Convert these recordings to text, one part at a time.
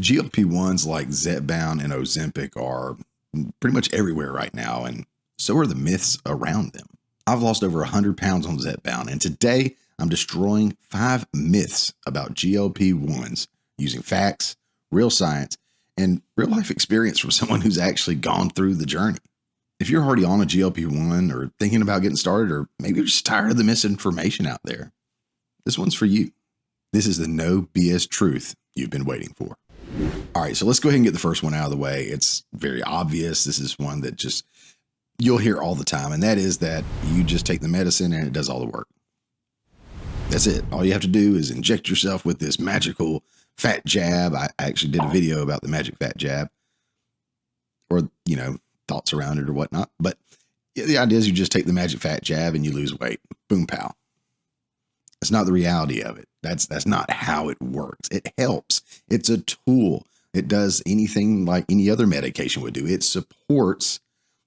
GLP-1s like Zepbound and Ozempic are pretty much everywhere right now, and so are the myths around them. I've lost over 100 pounds on Zepbound, and today I'm destroying 5 myths about GLP-1s using facts, real science, and real life experience from someone who's actually gone through the journey. If you're already on a GLP-1 or thinking about getting started, or maybe you're just tired of the misinformation out there, this one's for you. This is the no BS truth you've been waiting for. All right, so let's go ahead and get the first one out of the way. It's very obvious. This is one that just you'll hear all the time, and that is that you just take the medicine and it does all the work. That's it. All you have to do is inject yourself with this magical fat jab. I actually did a video about the magic fat jab, or, thoughts around it or whatnot. But the idea is you just take the magic fat jab and you lose weight. Boom, pow. That's not the reality of it. That's not how it works. It helps. It's a tool. It does anything like any other medication would do. It supports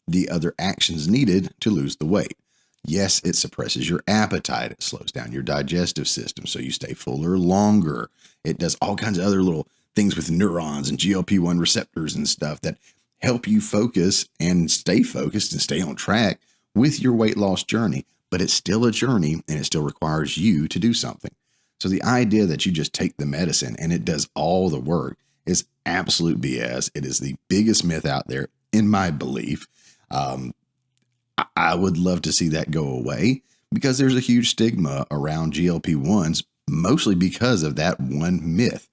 the other actions needed to lose the weight. Yes, it suppresses your appetite. It slows down your digestive system so you stay fuller longer. It does all kinds of other little things with neurons and GLP-1 receptors and stuff that help you focus and stay focused and stay on track with your weight loss journey. But it's still a journey, and it still requires you to do something. So the idea that you just take the medicine and it does all the work is absolute BS. It is the biggest myth out there, in my belief. I would love to see that go away, because there's a huge stigma around GLP-1s, mostly because of that one myth.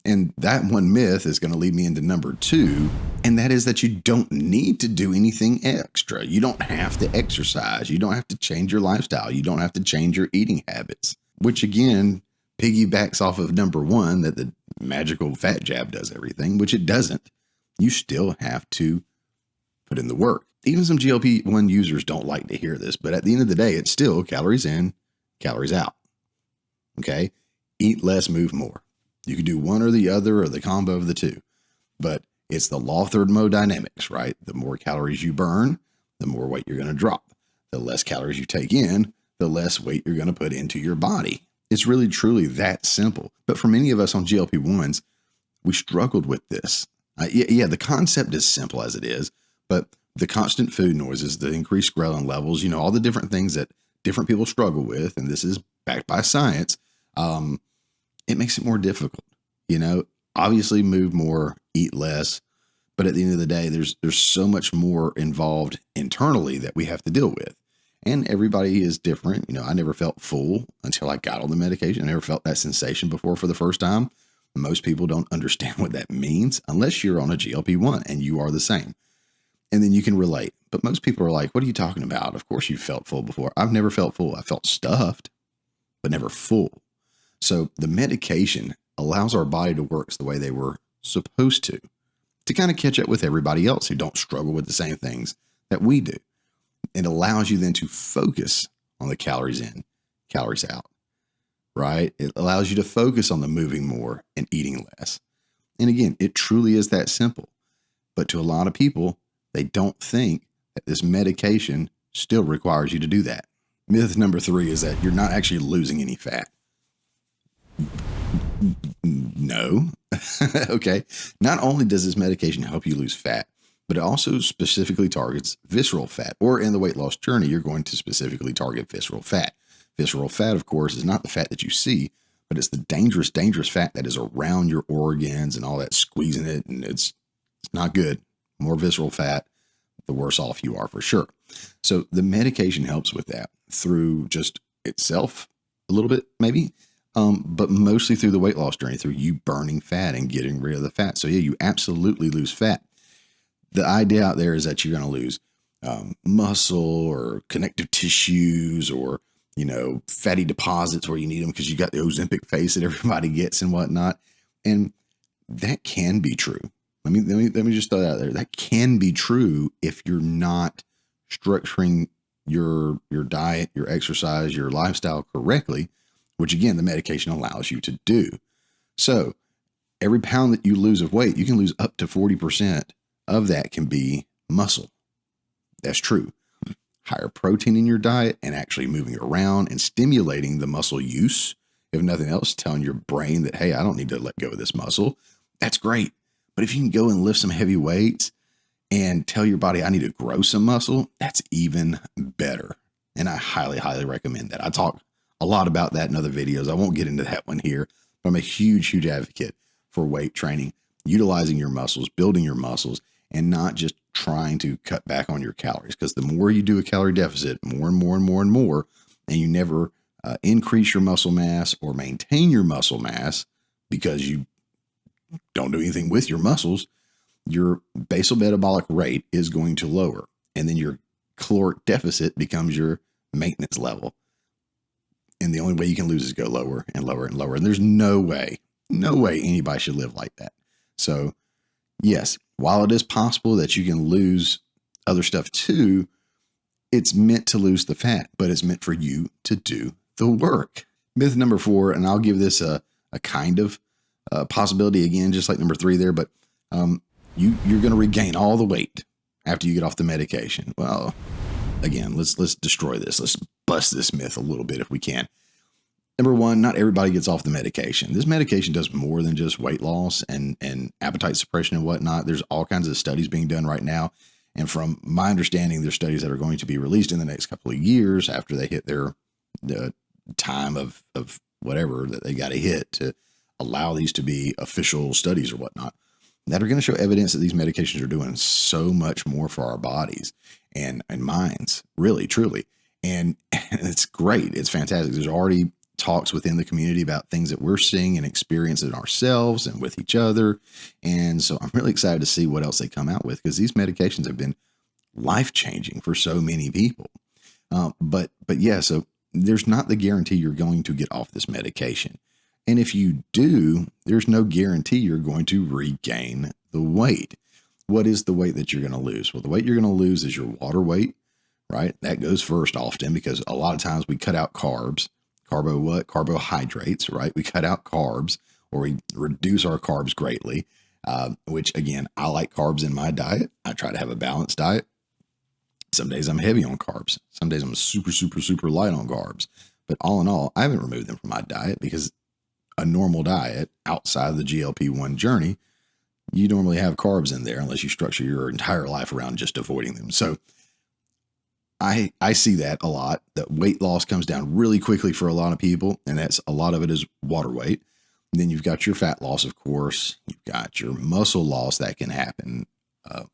And that one myth is going to lead me into number 2, and that is that you don't need to do anything extra. You don't have to exercise. You don't have to change your lifestyle. You don't have to change your eating habits, which again piggybacks off of number 1, that the magical fat jab does everything, which it doesn't. You still have to put in the work. Even some GLP-1 users don't like to hear this, but at the end of the day, it's still calories in, calories out. Okay? Eat less, move more. You can do one or the other, or the combo of the two, but it's the law of thermodynamics, right? The more calories you burn, the more weight you're going to drop. The less calories you take in, the less weight you're going to put into your body. It's really, truly that simple. But for many of us on GLP-1s, we struggled with this. The concept is simple as it is, but the constant food noises, the increased ghrelin levels, all the different things that different people struggle with, and this is backed by science, it makes it more difficult. Obviously move more, eat less, but at the end of the day, there's so much more involved internally that we have to deal with. And everybody is different. I never felt full until I got on the medication. I never felt that sensation before for the first time. Most people don't understand what that means unless you're on a GLP-1 and you are the same. And then you can relate. But most people are like, what are you talking about? Of course you felt full before. I've never felt full. I felt stuffed, but never full. So the medication allows our body to work the way they were supposed to kind of catch up with everybody else who don't struggle with the same things that we do. It allows you then to focus on the calories in, calories out, right? It allows you to focus on the moving more and eating less. And again, it truly is that simple. But to a lot of people, they don't think that this medication still requires you to do that. Myth number 3 is that you're not actually losing any fat. No. Okay. Not only does this medication help you lose fat, but it also specifically targets visceral fat. Or in the weight loss journey, you're going to specifically target visceral fat. Visceral fat, of course, is not the fat that you see, but it's the dangerous, dangerous fat that is around your organs and all that, squeezing it. And it's not good. More visceral fat, the worse off you are for sure. So the medication helps with that through just itself a little bit, maybe, but mostly through the weight loss journey, through you burning fat and getting rid of the fat. So yeah, you absolutely lose fat. The idea out there is that you're going to lose muscle or connective tissues or, fatty deposits where you need them because you got the Ozempic face that everybody gets and whatnot. And that can be true. Let me just throw that out there. That can be true if you're not structuring your diet, your exercise, your lifestyle correctly, which again, the medication allows you to do. So every pound that you lose of weight, you can lose up to 40% of that can be muscle. That's true. Higher protein in your diet and actually moving around and stimulating the muscle use, if nothing else, telling your brain that, hey, I don't need to let go of this muscle. that's great. But if you can go and lift some heavy weights and tell your body, I need to grow some muscle, that's even better. And I highly, highly recommend that. I talk a lot about that in other videos. I won't get into that one here, but I'm a huge, huge advocate for weight training, utilizing your muscles, building your muscles, and not just trying to cut back on your calories. Because the more you do a calorie deficit, more and more and more and more, and you never increase your muscle mass or maintain your muscle mass because you don't do anything with your muscles, your basal metabolic rate is going to lower. And then your caloric deficit becomes your maintenance level. And the only way you can lose is go lower and lower and lower. And there's no way anybody should live like that. So yes, while it is possible that you can lose other stuff too, it's meant to lose the fat, but it's meant for you to do the work. Myth number 4, and I'll give this a kind of possibility again, just like number 3 there, but you're going to regain all the weight after you get off the medication. Well, again, let's destroy this. Let's bust this myth a little bit if we can. Number 1, not everybody gets off the medication. This medication does more than just weight loss and appetite suppression and whatnot. There's all kinds of studies being done right now. And from my understanding, there's studies that are going to be released in the next couple of years after they hit their time of whatever that they got to hit to allow these to be official studies or whatnot, that are going to show evidence that these medications are doing so much more for our bodies and minds, really, truly. And it's great. It's fantastic. There's already talks within the community about things that we're seeing and experiencing ourselves and with each other. And so I'm really excited to see what else they come out with, because these medications have been life-changing for so many people. But yeah, so there's not the guarantee you're going to get off this medication. And if you do, there's no guarantee you're going to regain the weight. What is the weight that you're going to lose? Well, the weight you're going to lose is your water weight, right? That goes first often, because a lot of times we cut out carbs. Carbohydrates, right? We cut out carbs, or we reduce our carbs greatly, which again, I like carbs in my diet. I try to have a balanced diet. Some days I'm heavy on carbs. Some days I'm super, super, super light on carbs. But all in all, I haven't removed them from my diet, because a normal diet outside of the GLP-1 journey, you normally have carbs in there unless you structure your entire life around just avoiding them. So I see that a lot, that weight loss comes down really quickly for a lot of people. And that's a lot of it is water weight. And then you've got your fat loss, of course. You've got your muscle loss that can happen.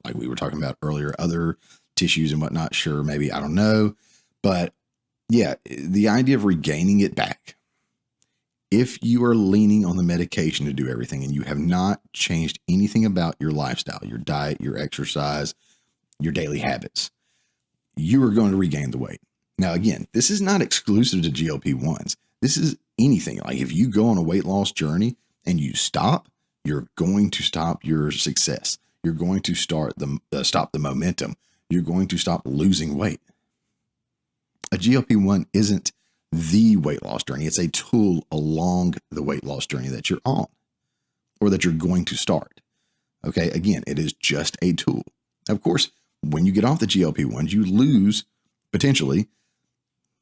Like we were talking about earlier, other tissues and whatnot. Sure, maybe, I don't know. But yeah, the idea of regaining it back. If you are leaning on the medication to do everything and you have not changed anything about your lifestyle, your diet, your exercise, your daily habits, you are going to regain the weight. Now, again, this is not exclusive to GLP-1s. This is anything. Like if you go on a weight loss journey and you stop, you're going to stop your success. You're going to stop the momentum. You're going to stop losing weight. A GLP-1 isn't the weight loss journey. It's a tool along the weight loss journey that you're on, or that you're going to start. Okay. Again, it is just a tool. Of course, when you get off the GLP-1s, you lose potentially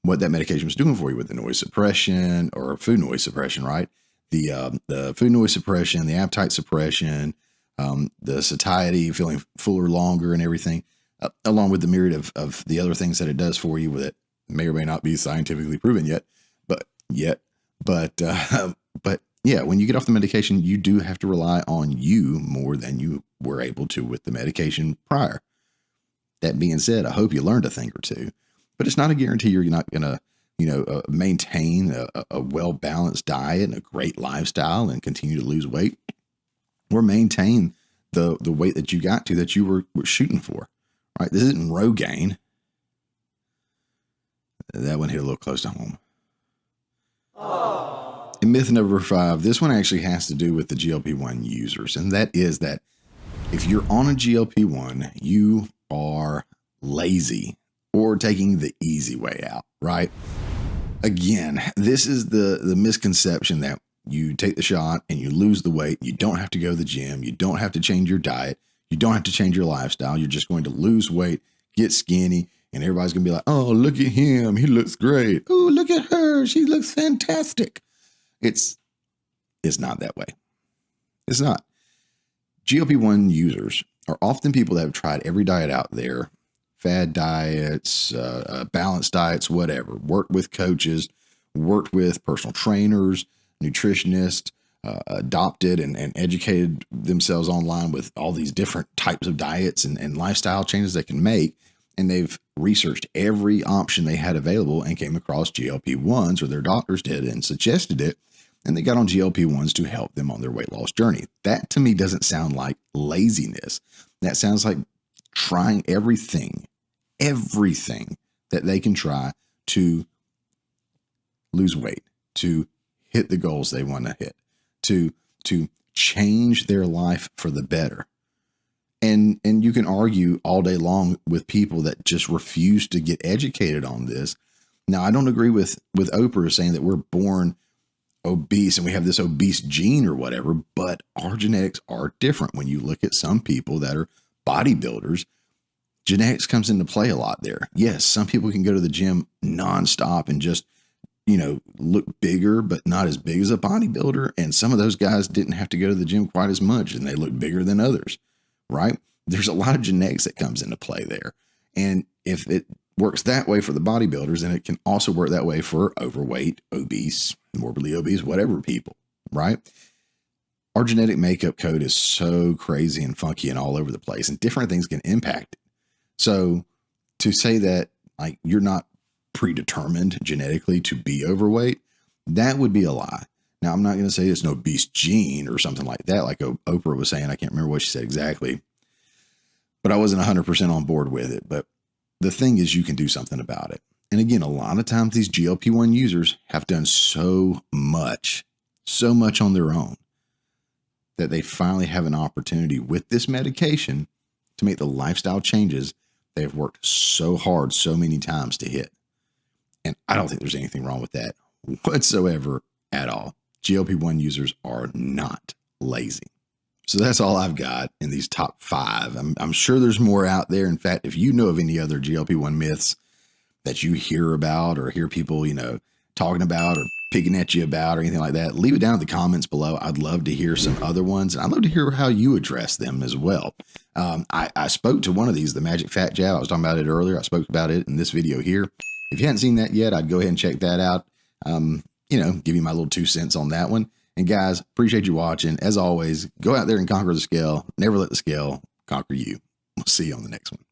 what that medication was doing for you with the noise suppression or food noise suppression, right? The food noise suppression, the appetite suppression, the satiety, feeling fuller longer and everything, along with the myriad of the other things that it does for you with it. May or may not be scientifically proven yet, but yeah, when you get off the medication, you do have to rely on you more than you were able to with the medication prior. That being said, I hope you learned a thing or two, but it's not a guarantee you're not going to, maintain a well-balanced diet and a great lifestyle and continue to lose weight, or maintain the weight that you got to, that you were shooting for, right? This isn't Rogaine. That one hit a little close to home. Aww. And myth number 5, this one actually has to do with the GLP-1 users. And that is that if you're on a GLP-1, you are lazy or taking the easy way out, right? Again, this is the misconception that you take the shot and you lose the weight. You don't have to go to the gym. You don't have to change your diet. You don't have to change your lifestyle. You're just going to lose weight, get skinny, and everybody's going to be like, oh, look at him. He looks great. Oh, look at her. She looks fantastic. It's not that way. It's not. GLP-1 users are often people that have tried every diet out there, fad diets, balanced diets, whatever, worked with coaches, worked with personal trainers, nutritionists, adopted and educated themselves online with all these different types of diets and lifestyle changes they can make. And they've researched every option they had available and came across GLP-1s, or their doctors did and suggested it. And they got on GLP-1s to help them on their weight loss journey. That to me doesn't sound like laziness. That sounds like trying everything that they can try to lose weight, to hit the goals they want to hit, to change their life for the better. And you can argue all day long with people that just refuse to get educated on this. Now, I don't agree with Oprah saying that we're born obese and we have this obese gene or whatever, but our genetics are different. When you look at some people that are bodybuilders, genetics comes into play a lot there. Yes, some people can go to the gym nonstop and just, look bigger, but not as big as a bodybuilder. And some of those guys didn't have to go to the gym quite as much and they look bigger than others, right? There's a lot of genetics that comes into play there. And if it works that way for the bodybuilders, then it can also work that way for overweight, obese, morbidly obese, whatever people, right? Our genetic makeup code is so crazy and funky and all over the place, and different things can impact it. So to say that like you're not predetermined genetically to be overweight, that would be a lie. Now, I'm not going to say it's an obese gene or something like that, like Oprah was saying. I can't remember what she said exactly, but I wasn't 100% on board with it. But the thing is, you can do something about it. And again, a lot of times these GLP-1 users have done so much on their own that they finally have an opportunity with this medication to make the lifestyle changes they've worked so hard so many times to hit. And I don't think there's anything wrong with that whatsoever at all. GLP-1 users are not lazy. So that's all I've got in these top 5. I'm sure there's more out there. In fact, if you know of any other GLP-1 myths that you hear about or hear people, talking about or picking at you about or anything like that, leave it down in the comments below. I'd love to hear some other ones. And I'd love to hear how you address them as well. I spoke to one of these, the magic fat jab. I was talking about it earlier. I spoke about it in this video here. If you hadn't seen that yet, I'd go ahead and check that out. Give you my little 2 cents on that one. And guys, appreciate you watching. As always, go out there and conquer the scale. Never let the scale conquer you. We'll see you on the next one.